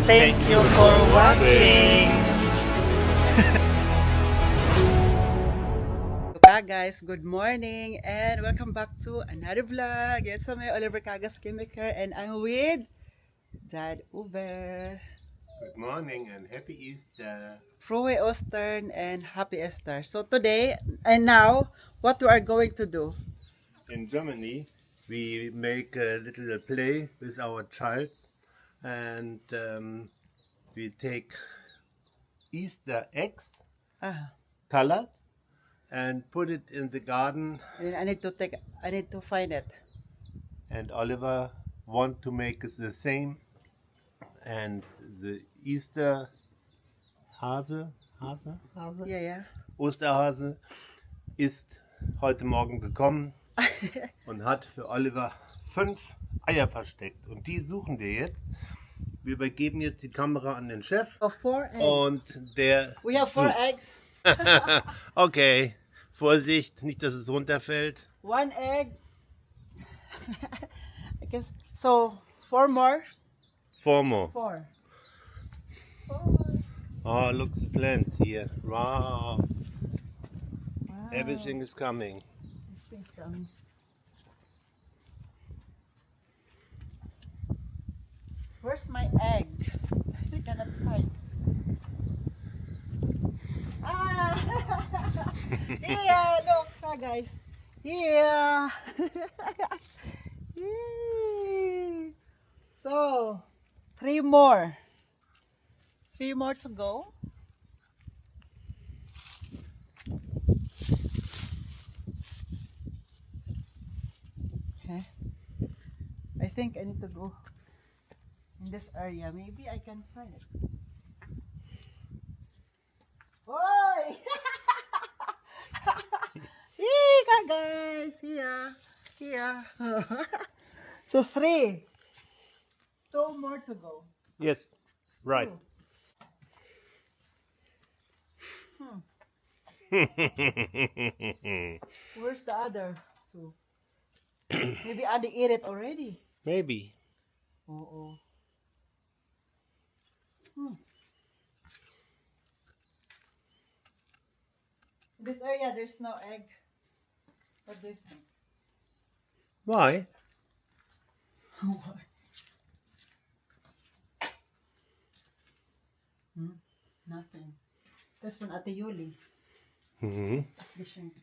Thank you for watching. Guys, good morning and welcome back to another vlog. It's me, Oliver Cagas Chemiker, and I'm with Dad Uber. Good morning and happy Easter. Frohe Ostern and Happy Easter. So today and now, what we are going to do? In Germany, we make a little play with our child and we take Easter eggs, Ah, colored, and put it in the garden. and I need to find it. And Oliver want to make it the same. And the Easter Hase, Yeah, yeah. Osterhase ist heute Morgen gekommen und hat für Oliver 5 Eier versteckt. Und die suchen wir jetzt. Wir übergeben jetzt die Kamera an den Chef. So 4 eggs. Und der. We have 4 eggs. Okay, Vorsicht, nicht, dass es runterfällt. 1 egg. I guess so. 4 more. 4 more. 4. Oh, look the plants here. Wow. Wow. Everything is coming. Things coming. Where's my egg? I cannot find. Ah! Yeah, look, guys. Yeah. Yay. So, 3 more. 3 more to go. Okay. I think I need to go in this area. Maybe I can find it. Oi! Here, guys. Here. Here. So 3. 2 more to go. Yes, right. Where's the other 2? Maybe Andy ate it already. Maybe. Oh. In this area, there's no egg. What do you think? Why? Nothing. This one Ate Yuli. Mm-hmm. That's the shrink.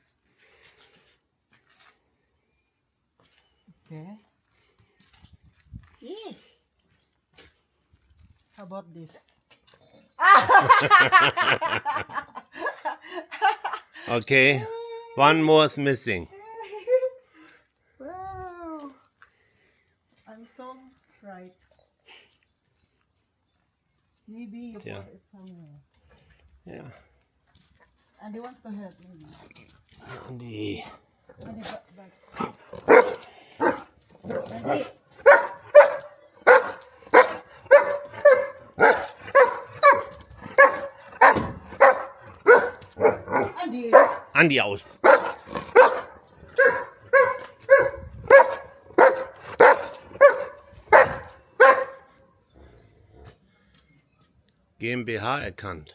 Okay. Eee! How about this? Okay, one more is missing. Wow! I'm so right. Maybe you put Yeah. it somewhere. Yeah. And he wants to help me. Andy. Andy, back. Andy! Andy! Andy aus. GmbH erkannt.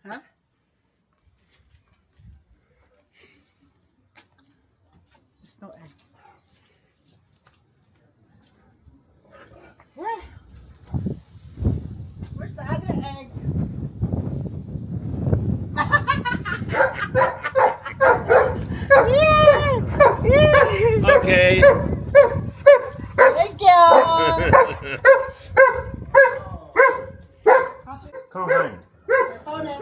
Huh? There's no egg. Where? Where's the other egg? Yeah! Okay. Thank you! Komm rein. I found it.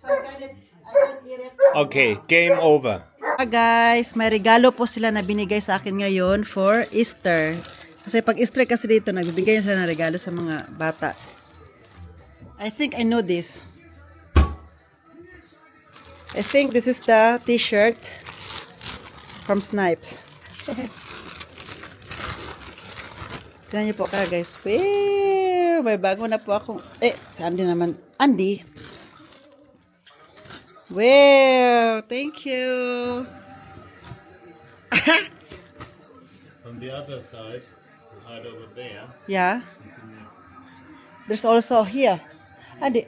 So I got it. I can eat it. Okay, game over. Guys, may regalo po sila na binigay sa akin ngayon for Easter. Kasi pag Easter kasi dito, nagbibigay sila ng regalo sa mga bata. I think I know this. I think this is the t-shirt from Snipes. Tignan niyo po ka guys. Wow, may bago na po akong... si Andy naman. Andy. Wow, thank you. On the other side, right over there, Yeah. is a There's also here. Adi.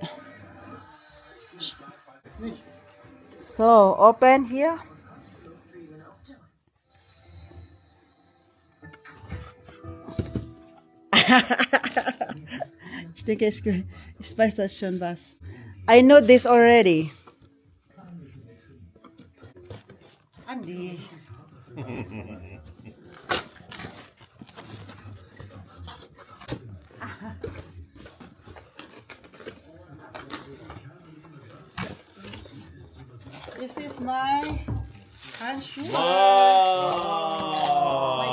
So, open here. Ich denke, ich weiß das schon was. I know this already. Andy. This is my handshoe. My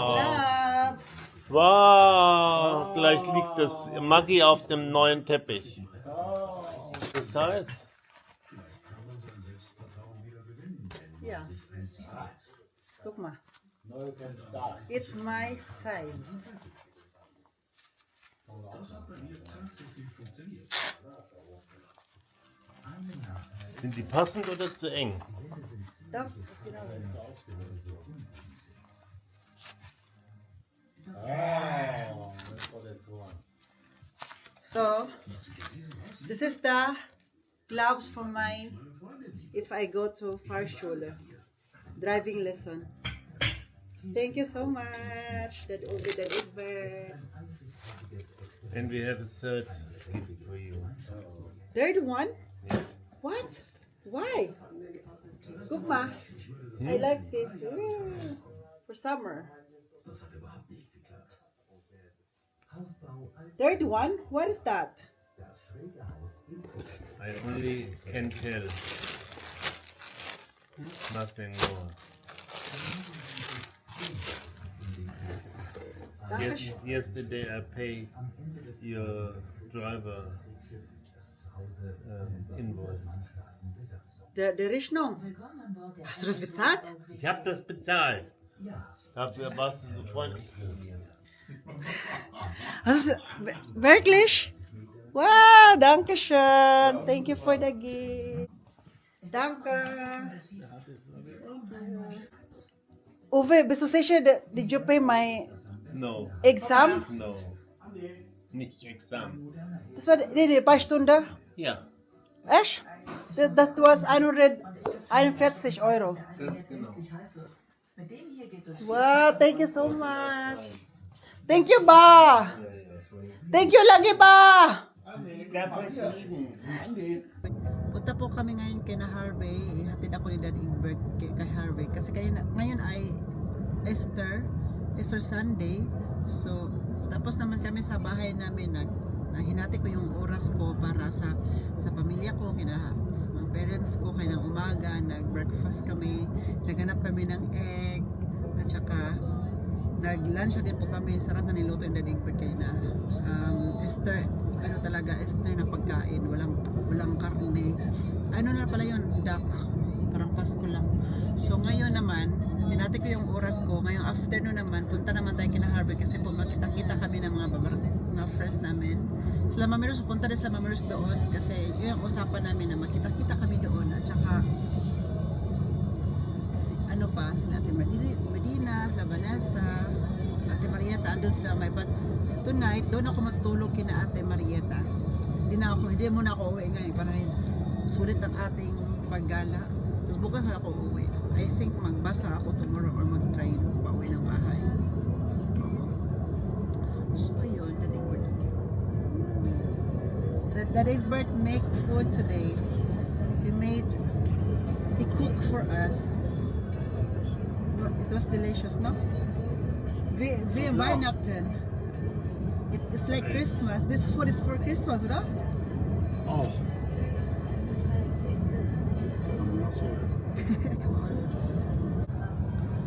Wow! gloves. Wow! Gleich liegt das Maggi auf dem neuen Teppich. Das heißt, Yeah. Guck mal. It's my size. sind die passend oder zu eng? Doch, ist genau so. This is the gloves for my if I go to Fahrschule driving lesson. Thank you so much. That will be the Egbert. And we have a third gift for you. Third one? Yeah. What? Why? Gugma. I like this. Ooh, for summer. Third one? What is that? I only can tell. Nothing more. Yesterday I paid your driver invoice. Der Rechnung. Hast du das bezahlt? Ich habe das bezahlt. Dafür warst du so freundlich zu mir. Also, wirklich? Wow, danke schön. Thank you for the gift. Danke. Uwe, bist du sicher, did you pay my No. exam? No. Nicht Examen. Das war die paar Stunden? Ja, Echt? Das was 141 Euro. ganz genau. Wow, thank you so much. Thank you, ba. Thank you lagi, ba. Punta po kami ngayon kay na Harvey. Ihatid ako ni Daddy Egbert kay Harvey. Kasi ngayon ay Easter Sunday. So, tapos naman kami sa bahay namin hinati ko yung oras ko para sa pamilya ko, sa mga parents ko, kaya ng umaga, nag-breakfast kami, naghanap kami ng egg, at saka nag-lunch din po kami. Sarap na niluto yung Daddy Egbert kanina. Easter na pagkain, walang karne. Ano na pala yun? Duck. Parang Pasko lang. So ngayon naman, hinati ko yung oras ko. Ngayong afternoon naman, punta naman tayo kina Harvey kasi po makita-kita kami ng mga friends namin. Sila Mamiros, punta din sila Mamiros doon kasi yun ang usapan namin na makita-kita kami doon. At saka sila Ate Medina, sila Vanessa, Ate Marieta, andun sila may tonight, doon ako magtulog kina Ate Marieta. Hindi muna ako uwi ngayon para sulit ang ating paggala. Tapos bukas na ako uwi. I think mag-bus lang ako tomorrow or mag-train pa uwi ng bahay. So ayun, Daddy Egbert make food today. He cooked for us. It was delicious, no? Weihnachten. It's like Christmas. This food is for Christmas, right? Oh.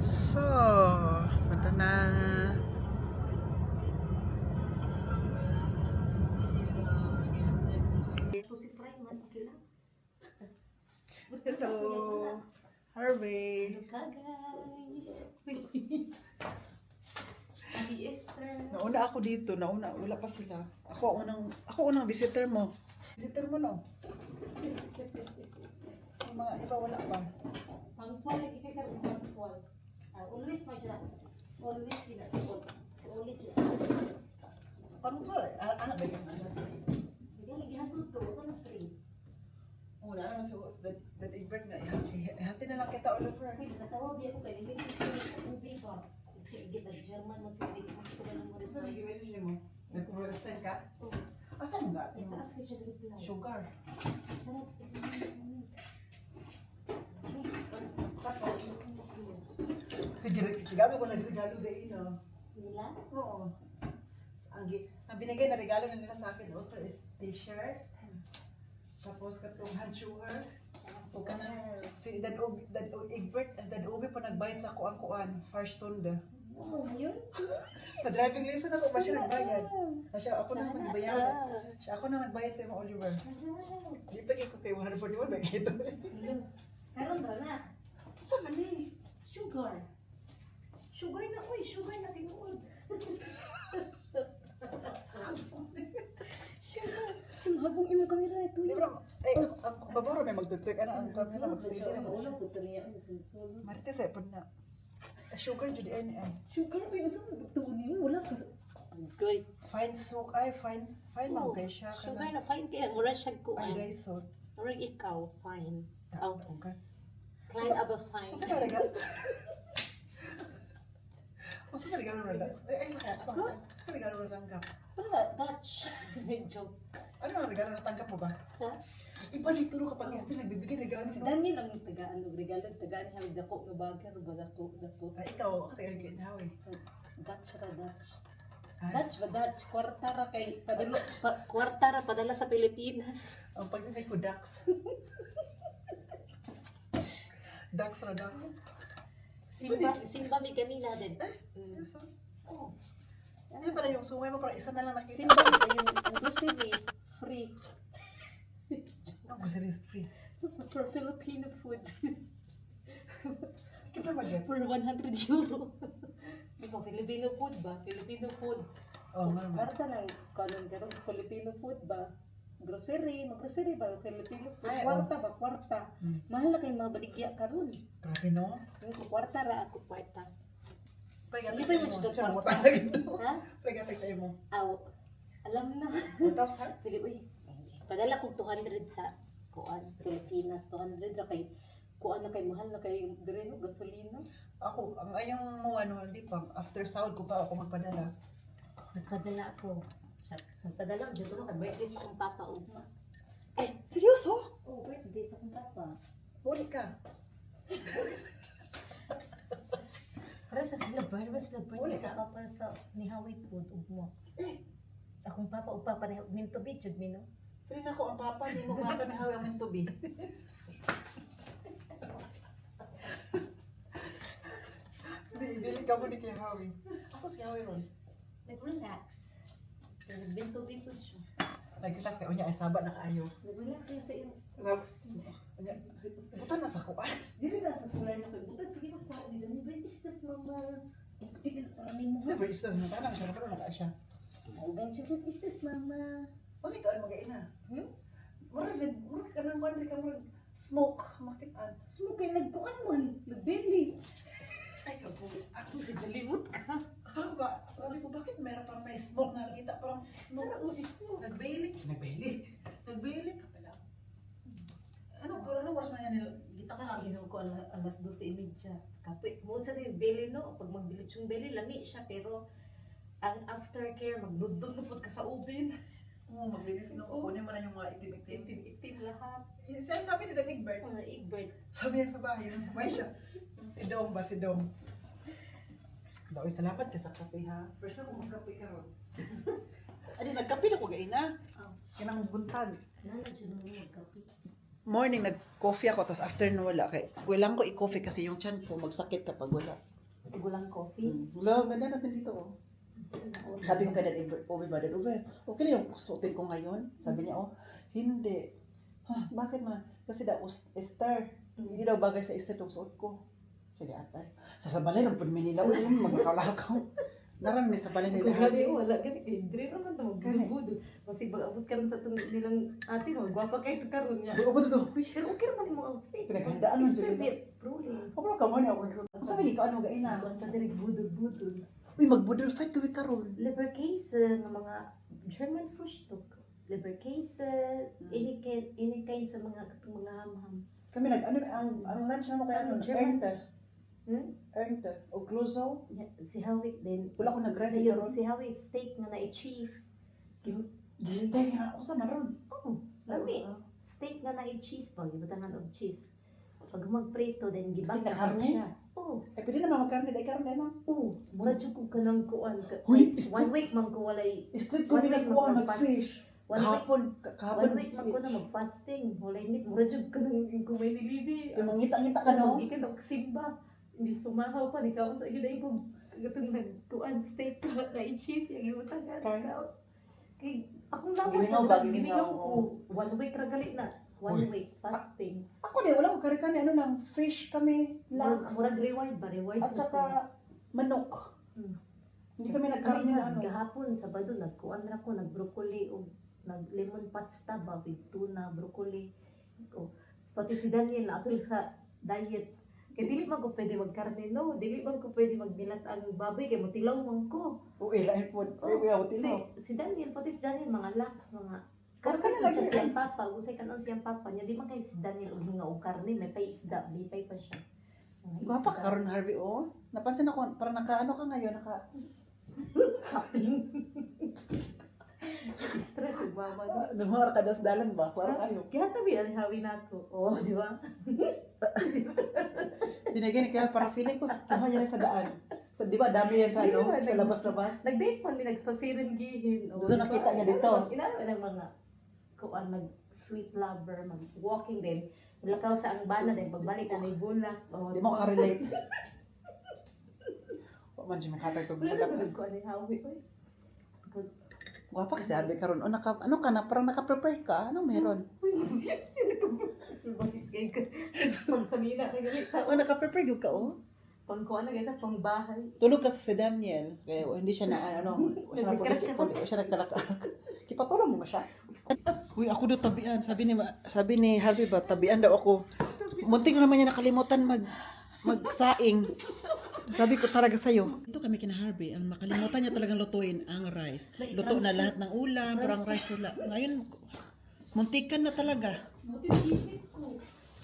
So, punta na. Hello, Harvey. Nauna ako dito, wala pa sila. Ako unang visitor mo. Visitor mo, no? Yung mga ikaw wala pa. Punctual, ikaw ka punctual. Always magla. Always sila si ulit. Punctual, anak ba yung alas? muna. Ano mas Dad Egbert nga. Hati na lang kita, Oliver. Wait, natawag niya ako kay Nagay sa ubi pa. Sige, German mo sa ubi. Ako ba nang mo rin Saan may message niyo mo? Nag-understand ka? Oo. Asan nga? Itaas ka siya reply. Sugar. Tara, Tapos, regalo ko nag-regalo day na. nila? Oo. Ang binigay na regalo na nila sa akin also is t-shirt. Tapos katong handshoer. O ka na. Si Dad Egbert at Dad Obi pa nagbayad sa kuan-kuan. First tunda. Wow, yun? Sa driving lesson ako ba siya nagbayad? Siya ako na nagbayad. Siya ako na nagbayad sa mga Oliver. Di pa ko kay 141 ba kito. Karon ba na? Sa mali. Sugar. Sugar na, uy, sugar na tinuod. Sugar. Hagong imong kamera na ito. Di ba? Ay, ang baboro may magtugtog ana ang camera mag-steady na mo. Ulo ko ito niya. Sugar. Marites ay pud na. Sugar jud ay. Sugar pa yung saan magtuon niyo. Wala ka sa... Good. Fine smoke ay fine man kay siya Sugar kana. na fine kaya mura siya Ay kuan. rice salt. Mura ikaw, fine. Oh, okay. Client aba fine. Masa ka regalo? Masa ka regalo na? Ay sa regalo na tanggap. Wala, Dutch. Joke. Ano ang regalo na tanggap mo ba? Ha? Iba dito ro kapag gusto nagbibigay regalo Si no? Daniel ang tagaan ng regalo. Tagaan niya dako nga bagar ba dako. Ay ikaw ako tayo ginawi. Dutch ra Dutch. Dutch ba Dutch? Kwarta ra kay kwarta ra padala sa Pilipinas. Ang pagdinay ko Dax. Dax ra Dax. Simba mi kanina din. Seryoso? Oh. Ano pala yung sungay mo para isa na lang nakita. Simba mi yung grocery free Ang groceries free. for Filipino food Kita mag-get. for 100 euro. Di ba Filipino food ba? Filipino food. Oh, man. Kwarta ng kanon karon Filipino food ba? Grocery, mag-grocery ba? Filipino food. Ay, Kwarta ba? Kwarta. Mahal na kayo mga baligya karon. Grabe no? Yung ko kwarta ra ako kwarta. Pagkatay Hindi pa mo. yung Siya mo kwarta. talaga. Ha? Pagkatay tayo mo. Aw. Alam na. 1,000? Pili uy. Padala kog 200 sa kuan Pilipinas 200 ra kay kuan na kay mahal na kay dire no gasolina. Ako, ang ayong mo ano, hindi pa. After sahod ko pa ako magpadala. Nagpadala ako. Nagpadala dito no kay birthday sa akong papa ugma. Eh, seryoso? Oh, birthday sa akong papa. Buli ka. Para sa birthday Wala sa ka. papa sa ni Hawaii food ugma. Eh, Akong papa ug papa ni minto bitchud mi no. pili na ko ang papa, hindi mo papa na hawang ng tubi. Dili ka mo ni kay Hawi. Ako si Hawi ron. Nag-relax. Minto bitchud siya. Nagkitas ka, unya ay saba na kaayo. Nag-relax siya sa iyo. Buta na sa kuan. Dili ka sa solar na kay buta sige magkuha ni Dani ba istas mama. Tigil para ni mo. Kasi baristas mo, kana siya pero naka siya. Ugang siya ba istas mama. Kasi kaan magaina. Murag ka nang kuan ka murag smoke makitaan. Smoke kay nagkuan man, nagbili. Ay ako si galimot ka. Akala ko ba, sabi ko bakit meron parang may smoke na nakita parang smoke. Smoke o smoke. Nagbailik ka pala. Ano oras man yan nila? Kita ka ang ginawa ko alas 12:30. Kapit mo sa rin belly no, pag magbilit yung belly lami siya pero ang aftercare magludod na pud ka sa ubin. Oo, maglinis no. Kunin mo na yung mga itim-itim. Itim lahat. Siya sabi ni David Bird. Mga Egbert. Sabi niya sa bahay, yung sabay siya. Yung si Dom ba, si Dom. Daw, salamat ka sa kape ha. First na kung magkape ka ron. Adi, nagkape na ko gaina. Oh. Kinang buntag. Nana dyan mo magkape. Morning, nag-coffee ako, tapos afternoon wala. Kaya, walang ko i-coffee kasi yung chan ko magsakit kapag wala. Gulang coffee. Wala, ganda natin dito oh. Sabi ko kay Dad Uwe ba, Dad Uwe, okay lang yung suotin ko ngayon? Sabi niya, oh, hindi. Ha, bakit ma? Kasi daw, Esther, hindi daw bagay sa Esther itong suot ko. Sige, atay. Sasabalay ng Manila, uy, magkakalakaw. Narami sa balay nila. Grabe, wala gani kay Dre naman to Gani. magbudod. Kasi pag-abot ka rin sa itong nilang ate mo, gwapa kayo ito karoon niya. Uy, to. Uy, Pero okay naman yung mga outfit. Pinaghandaan mo Mr. sila. Bit, Broly. kapag ka mo niya ako. Sabi ni ka, ano gaina? Kuwan sa direk budol-budol. Uy, magbudol fight kami karon. Liver case nga mga German Frühstück. liver cases, any kind sa mga katong mga hamham. Kami ang lunch na mo kay ano, German. Ernte. Ernte. O Cluzo. Si Hawik din. Wala ko nag-rest Ayun, karon. si Hawik steak na na-cheese. Stay nga, usa maron. Oh, lami. Steak na na-cheese pa, gibutangan og cheese. Pag magprito, then Steak na gibag karne? siya. Oh, Eh, pwede naman magkarne, dahil karne na. mura jud ko kanang kuan. Uy, One week man ko walay Street ko One week binagkuhan, magpapas- mag-fish. one week Kahapon, one week man ko na mag-fasting. Walay nit mura jud kanang kung may nilidi. Yung mangita-ngita ka, no? Ikan og simba. Hindi sumahaw pa ni kaon sa gyud ay ko gatong nagkuan steak ka na cheese yung ibutangan Okay. ka. Kay akong lapas Gilingaw ba? Gilingaw, ko. 1 week ra gali na. 1 Uy. week fasting. Ako di, wala ko kare-kare, ano lang, fish kami, laks, Murag reward ba? Reward at sa saka manok. Hmm. Hindi kami nagkarne na ano. Gahapon, Sabado, nagkuan ra ko, nag-broccoli o nag-lemon pasta ba, with tuna, broccoli. O, pati si Daniel, naapil sa diet. Kaya dili man ko pwede magkarne, no? Dili man ko pwede magdilat ang baboy, kaya matilaw man ko. O, lain po. Si Daniel, pati si Daniel, mga laks, mga Karne karne na na lagi. siyang papa, usay kanon siyang papa niya, di man kayo si Daniel og hinga og karne, may pay isda, di pay pa siya. Mga Gwapa isda. ka karon Harvey, oh. Napansin ako, parang ano ka ngayon, Stress ug mama no. Nahura ka das dalan ba? Parang ano. Kaya tabi ang hawin ako. Oh, di ba? Binigyan ni kaya parang feeling ko, kinuha niya sa daan. So, di ba, dami yan sa, Di ano, ba, sa labas-labas. Nag-date man mi nagspasirin gihin. Oh, So, di ba? nakita niya dito? Inano ng mga kuan mag-sweet lover, mag-walking din. Lakaw sa ang bana din pagbalik na ni bulak. Oh, Di mo ka-relate. Wa man siya makatag to Wala bulak. na ko ani hawi oy. Gwapa kasi Harvey karon. O, ano ka na, parang naka-prepare ka. Anong meron? Uy, sino ko? Subagis kay ka. Pagsamina na galit ta. O, naka-prepare yung ka, oh. Pang kuan na gata pang bahay. Tulog kasi si Daniel. Kaya hindi siya na, ano, siya nagkalaka. Kipatulong mo ba siya? Uy, ako daw tabian. Sabi ni Harvey ba, tabian daw ako. Muntik na naman niya nakalimutan magsaing. Sabi ko talaga sa'yo. Ito kami kina Harvey. Ang makalimutan niya talagang lutuin ang rice. Luto na lahat ng ulam, parang rice wala. Ngayon, muntikan na talaga.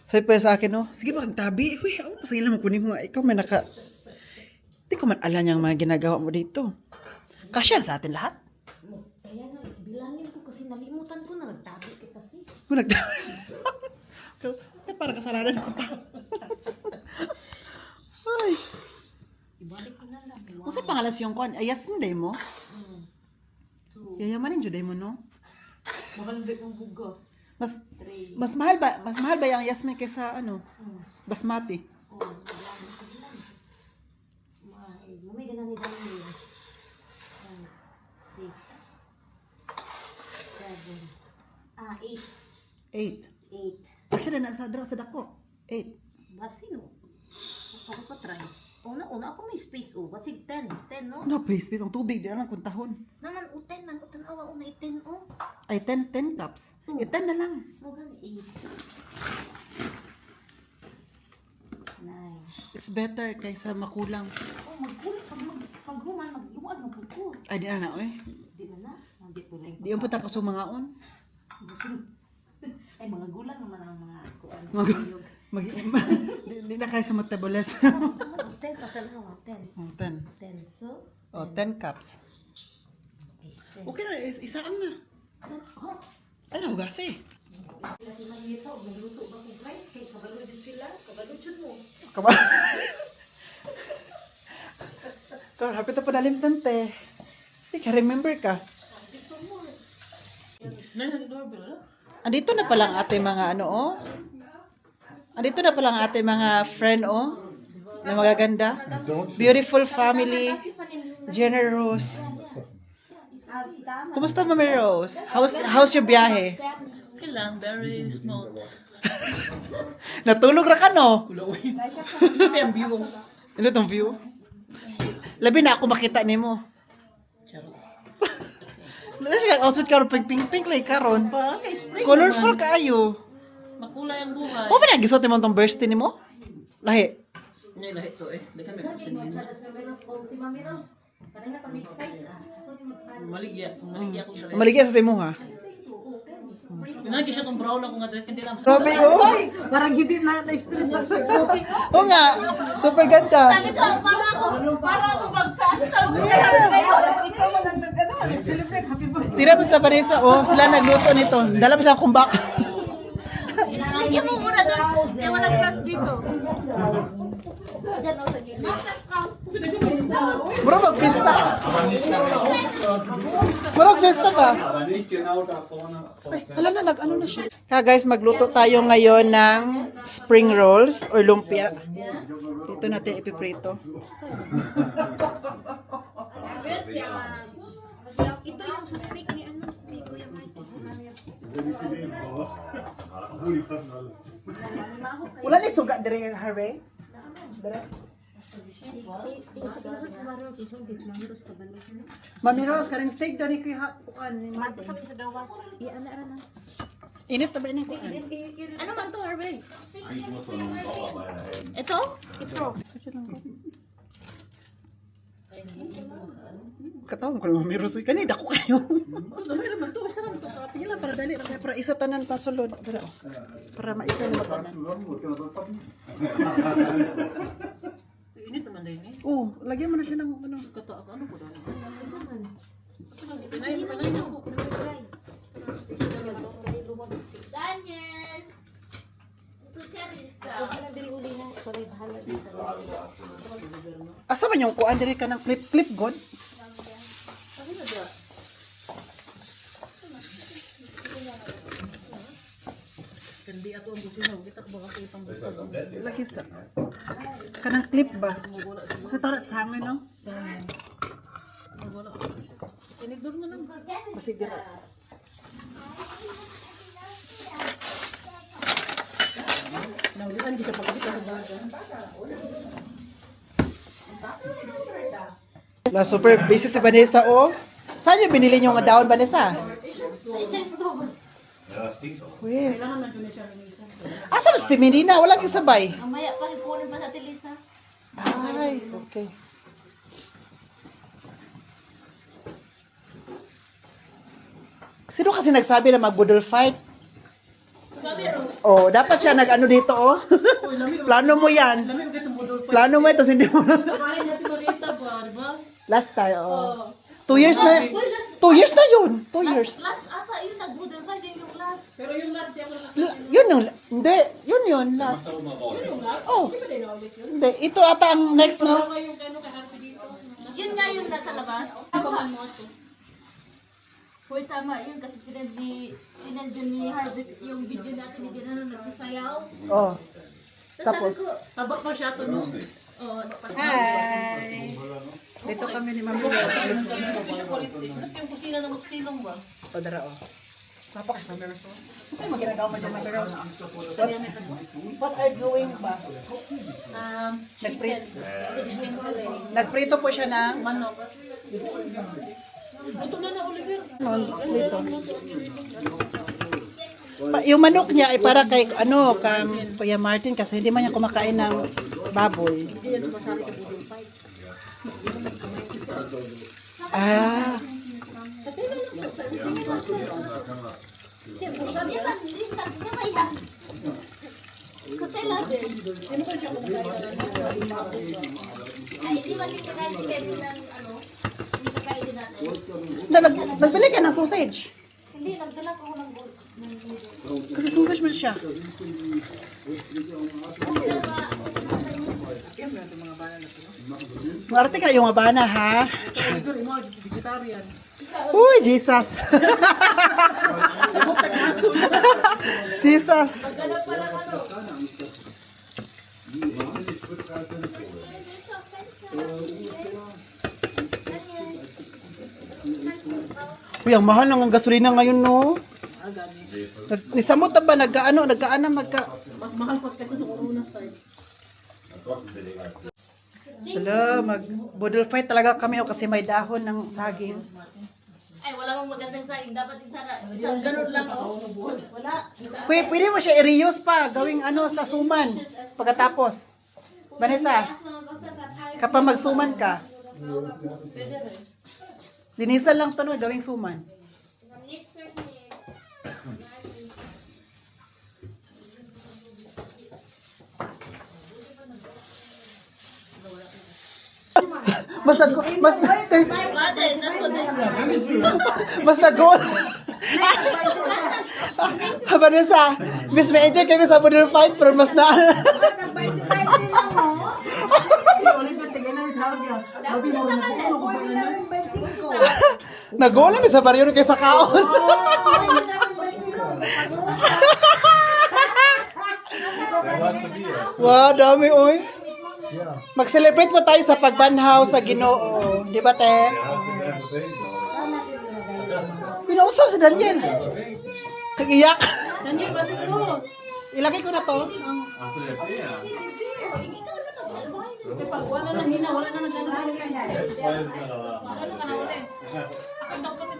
Sabi pa sa akin, no? Sige magtabi. Uy, pasagin lang kunin mo. Ikaw may Hindi ko man alam yung mga ginagawa mo dito. Kasyan sa atin lahat. Kaya nga, bilangin ko kasi nalimutan ko na nagtabi ka kasi. Kung nagtabi. Parang kasalanan ko pa. Ay. Ibalik ko na lang. Kung sa pangalas yung kuan, Yasmin day mo? Yayamanin dyan day mo, no? Makalabit ng bugos. Mas mahal ba yung Yasmin kaysa ano? Basmati. Oh, bilangin ko lang. Mamay ganun ni Daniel. 6, 7, 8. 8. Kasi na nasa dako. 8. Basino. Ako pa try. Una ako may space o. Basig 10. 10 no? Ano, pace, ang tubig. Di naman kung tahon. Naman o 10 man. O tanawa o na 10 o. Ay, 10 cups. 10 na lang. Mo gani 8. 9. It's better kaysa makulang. Oh, magkulit paghuman, magluwag ng puto. Ay, di na eh. Di na. Nandit mo na yung Di yung puta kasumangaon. Ay, mga gulang naman ang mga kuan. Di na kaysa metabolism. 10 pasal mo, 10. 10. 10. So, 10 cups. okay. Okay na, isaan na. Ay, nahugas eh. Lagi man nito, magluto ba kung rice? Kaya kabalo din sila. Kabalo dyan mo. Kung hapit na padalim tante. Hindi ka, remember ka. Dito mo. Andito na palang ating mga ano, oh. Andito na palang ating mga friend, oh. Na magaganda. Beautiful family. Generous. Kumusta, Mami Rose? How's your biyahe? Okay lang, very smooth. Natulog ra ka, no? Ang view. Ano tong view? Labi na ako makita nimo. Charot. Nasa kang outfit karon pink like karon. Pa, kay spring Colorful naman. kaayo. Makulay ang buhay. O ba nagisot mo tong birthday nimo? Lahi. Hindi lahat to eh. Hindi kami kasi Si Mami Ros, pareha pa mid-size ah. Ako ni mag-fan. maligya. Maligya ko sa Maligya sa imo ha. Pinagi siya tong brown akong address kanila. Grabe, oh. Parang hindi na-stress ako. Oo nga, super ganda. Para ako magkanta. Ikaw mo lang nag-celebrate. Happy birthday. Tira mo sa Vanessa, oh, sila nagluto nito. Dala mo silang kumbak. Lagyan mo muna doon. Kaya walang glass dito. Diyan o sa gilid. Bro, mag-festa. Bro, mag-festa ba? Ay, wala na, nag-ano na siya. Kaya guys, magluto tayo ngayon ng spring rolls or lumpia. Dito natin ipiprito. Ito yung sa stick ni ano, ni Kuya Mike. Wala ni suga dire Harvey. Dire. Sa pinasa sa marong susundis, mangiros ka balo. Mami Rose, karang steak dani ko kuan ni Mato sa sa gawas. Ana. Init ta ba ni kuan? Ano man to, Harvey? Ito? Katawon ko ni Mami Rose kani dako kayo. Dami naman to, sarap to. Sige lang para dali ra kay para isa tanan pa sulod. Para maisa na tanan. Init naman din eh. Oh, lagyan mo na siya ng ano. Ano po doon? Daniel! Ito ka rin sa. Asa man yung kuan diri ka ng clip god? Kandi ato ang businaw. Kita ko baka itang businaw. Lagi sa kanang clip ba? Sa tarat sa hangin no? Wala. Tinigdor na lang. Kasi dira. Naulian di sa pagkita sa baga. La super busy si Vanessa oh. Saan niyo binili yung daon Vanessa? Wait. Kailangan na dyan siya minsan. Asa ba si Medina? Wala kang sabay. Mamaya pa ipunin pa sa Tilisa. Ay, okay. Sino kasi nagsabi na mag-budol fight? Oh, dapat siya nag-ano dito oh. Plano mo yan. Alam mo yung budol pa. Plano mo ito, hindi mo na. Kain natin Marita ba, di ba? Last time, oh. 2 years na. 2 years na yun. 2 years. Last asa, yun nagbudol pa din yung last. Pero yung last di ako last. Yun yung, hindi. Yun, last. Oh. Hindi, ito ata ang next, no? Tama yung ano kay Harvey dito. Yun nga yung nasa labas. Tama mo ito. Hoy, tama yun kasi sinend ni Harvey yung video natin ni Gina nagsasayaw. Oh. Tapos? Tapos sabi ko, Tabak pa siya to, no? oh, Hi! Dito kami ni Ma'am Bea. Hindi siya quality. Ba't yung kusina ng silong ba? O, dara, o. Napaka-summer so. Ay, maginagawa mo dyan, Ma'am Bea. What are you doing ba? Nagprito po siya ng Manok. Ito na na, Oliver. Yung manok niya ay para kay ano kang Kuya Martin kasi hindi man niya kumakain ng baboy. Hindi yan tumasali sa budol fight. Ah, ay, di ba kinakain si Kevin ng ano? Hindi kakain din natin. nagbili ka ng sausage. Hindi, nagdala ko ng budol. Kasi sausage man siya. Marte ka yung abana ha. Oliver, yung mga vegetarian. Uy, Jesus. Jesus. Uy, ang mahal ng gasolina ngayon, no? Nisamot na ba? Nagkaana, Mas mahal pa kaysa sa corona style. Hello, mag-budol fight talaga kami kasi may dahon ng saging. Ay, wala mong magandang saing. Dapat yung sa ganun lang, oh. Wala. Pwede mo siya i-reuse pa, gawing ano sa suman pagkatapos. Vanessa, kapag magsuman ka, linisan lang to no, gawing suman. Mas nag... Mas nag-goal. Vanessa, Miss may enjoy kami sa Model Fight, pero mas na... Nag-goal namin sa baryo kaysa kaon. Wow, dami oy. Mag-celebrate mo tayo sa pagbanhaw sa Ginoo. Di ba, te? Pinausap si Daniel. Nag-iyak. Daniel, basin mo. Ilagay ko na to. Pag wala na hina, wala na nagdala. Wala ka na ulit. Ang dapat mo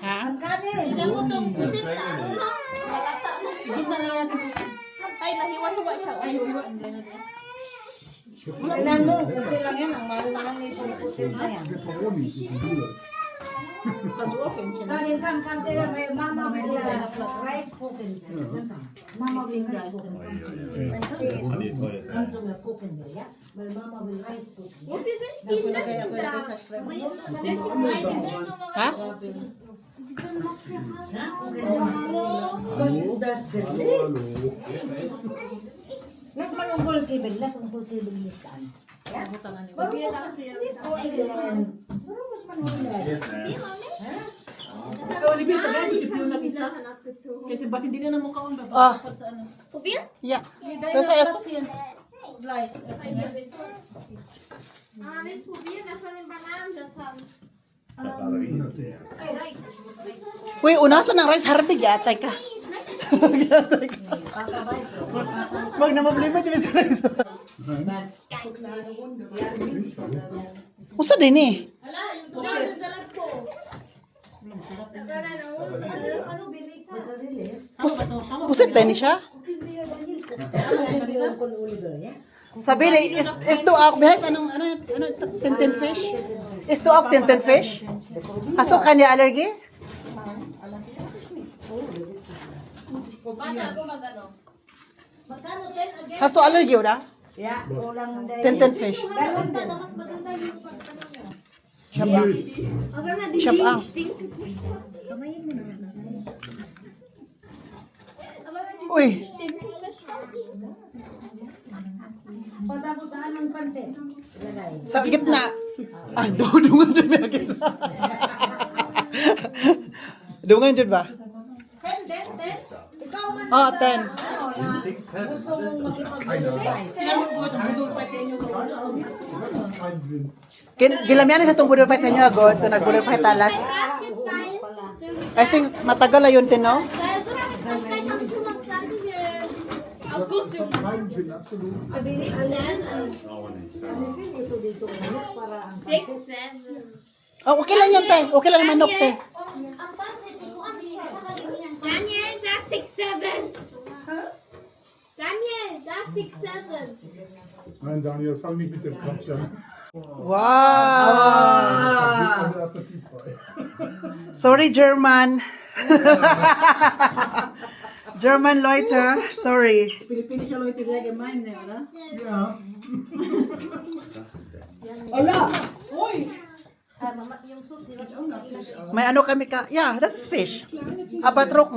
Ha? Hindi mo itong pusit na. Malata na. Sige na lang natin pusit. Ay, nahiwa-hiwa siya. Ay, hiwa. Ha? Nagmalunggol kibig, lasungkol kibig listaan. Olivia, tagay mo si Pio na isa. Kasi ba't hindi na naman kaon ba? Ah. Sa ano? Yeah. Pero sa S. Right. Willst du probieren, dass wir den Bananenblatt haben? Uy, unasan ng rice harbi gyatay ka. Gyatay ka. Wag na problema dyan sa rice. Usa din eh. Hala, yung tumaw ng salad ko. Usit din siya. Sabi na, is to out, behas, ano, tintin fish? Is to out tintin fish? Has to kanya allergy? Bata ako mag-ano. Has to allergy, uda? Ya, ulang day. Tintin fish. Siyapa. Aber man, die Siyapa. stinken. Kamayin mo naman. Aber wenn die Uy, stinken, das schmeckt. O tapos saan ang pansit? Ilagay. sa gitna. Ay, dungan dyan may gitna. Dungan dyan ba? Ikaw man Oh, 10. gusto mong makipag-bulupay. Gilamian sa itong budol fight sa inyo, agod. Ito nag-budol fight talas. I think matagal na yun, Tino. Da ist sogar mit der Zeit am 25. August. Ito dito para ang 6, 7. Oh, okay lang yan, te. Okay lang yung manok, te. Daniel, sag 6, 7. Daniel, sag 6, 7. Nein, Daniel, fang nicht mit dem Quatsch an. Wow! Alle appetitfrei. Sorry, German. German Leute, sorry. Pilipili siya Leute, sehr gemein, ne, oder? Ja. May ano kami ka? Yeah, that's fish. Abatrok.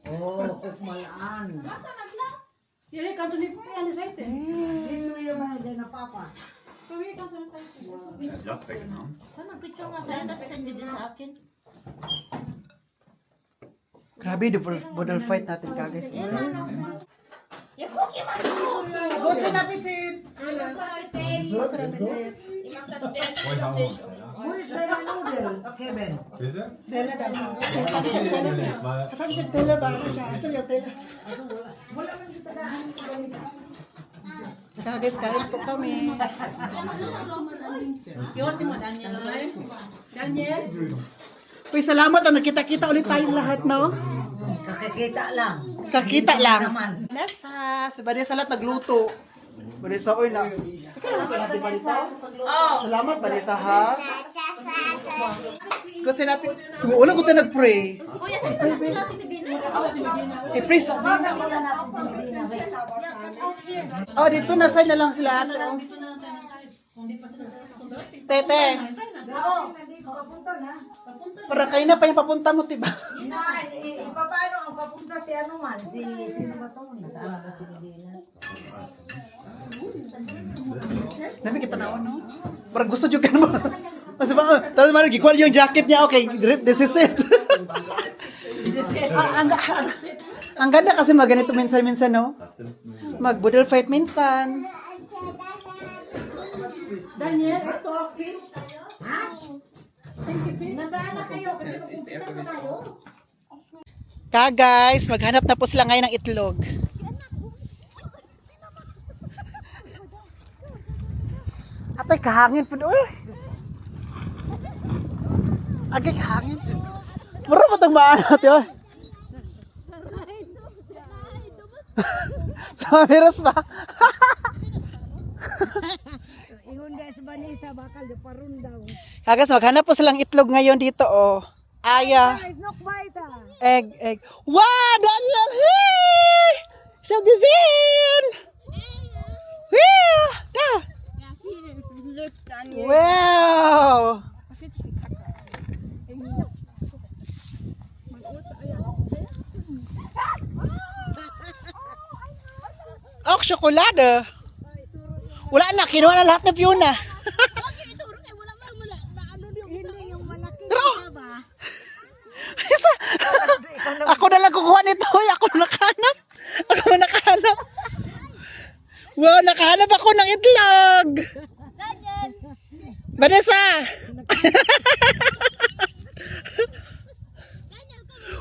Oh, kukmalaan. Hier, kannst du nicht an die Seite. Dito yung mga din na papa. Komm, hier kannst du an die Seite. Saan nag-picture nga tayo? Send nyo din sa akin. Grabe, the budol fight natin ka, guys. Ja, guck hier mal. Guten Appetit! Guten Appetit! Who is the noodle, Kevin? Tela daw. Kapag siya tela ba? Siya, asa yung tela? Wala man kita daan. Guys, kain po kami. Cute mo, Daniel. Oy. Daniel. Uy, salamat na nagkita-kita ulit tayong lahat, no? Kakikita lang. Kakita lang. Naman. Nasa, si Vanessa lahat nagluto. Vanessa, oy na. Ikaw na natin, Vanessa. Oh. Salamat, Vanessa, ha? Kung tinapit, wala ko tayo nag-pray. Kuya, sila tinibina. I-pray sa oh, dito na sign na lang sila ate. Oh. Tete. Para kayo na pa yung papunta mo, diba? Paano ang papunta si ano man? Sino ba to? Nasaan ba si Dina? Dami kita na no? Parang gusto juga mo. Mas ba, talo man gikuha yung jacket niya. Okay, this is it. Ang ganda kasi maganito minsan-minsan, no? Mag-budol fight minsan. Daniel, stockfish? Ha? Nasaan na kayo? Kasi mag-umpisa pa tayo. Guys, maghanap na po sila ngayon ng itlog. Atay, kahangin po doon. Agay, kahangin. Mura pa itong maanat yun. Sa virus ba? Ingon guys, Vanessa, bakal di parun daw. Kagas, maghanap po silang itlog ngayon dito, oh. Aya. Nok baita. Egg. Wow, Daniel! Hey! So gesehen! Da! Wow! Oh, tsokolade. Wala na, kinuha na lahat ng Fiona. Hindi yung malaki Pero, ba? isa, ako na lang kukuha nito. Ako na nakahanap. Ako na nakahanap. Wow, nakahanap ako ng itlog. Vanessa!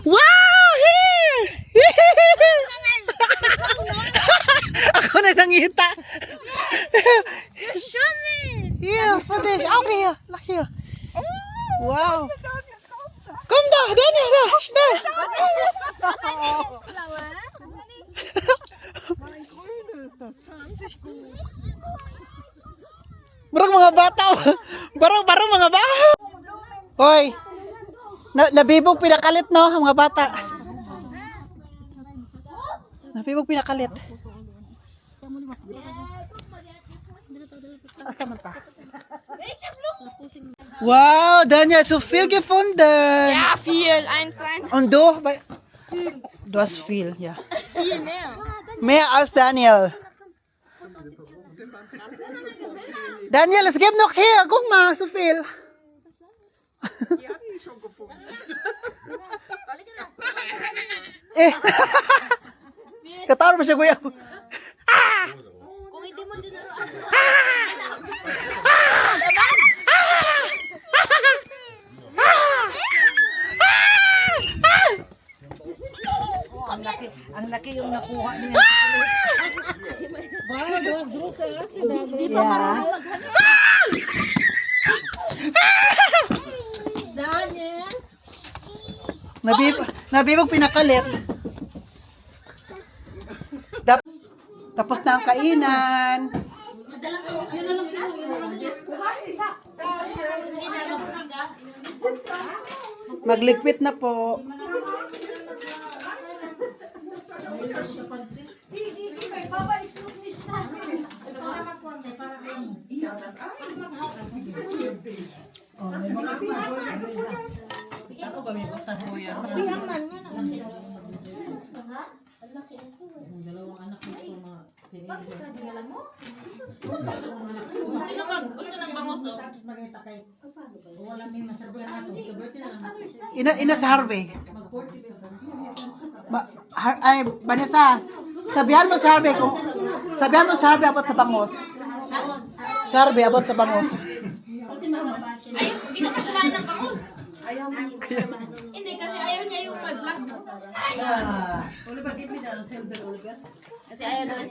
Wow! Here! Ako na nangita. You show me. Here, pwede. Okay, here. Look here. Wow. Come down, Daniel. Da. Barang mga bata. Barang mga bata. Hoy. Nabibog pinakalit, no, ang mga bata. Nabibog pinakalit. Asa man ta? Wow, Daniel, so viel gefunden. Ja, viel. Ein klein. Und du? Du hast viel, ja. Viel mehr. Mehr als Daniel. Daniel, es gibt noch hier. Guck mal, so viel. Eh. Katawa mo siya, kuya. Kung hindi mo din Ang laki yung nakuha niya. Wow, dos grosa si Daniel. Hindi pa marunong maghanap. Daniel. Nabibog pinakalit. Tapos na ang kainan. Madala ko. Yun na lang. Sige na, magpinga. Magligpit na po. Sino ba gusto ng bangoso? Ina sa Harvey. Ay, Vanessa, sabihan mo sa Harvey abot sa bangos. Sa Harvey abot sa bangos. Ay, hindi ka kumain ng bangus. Hindi, kasi ayaw niya yung may black. Kasi ayaw daw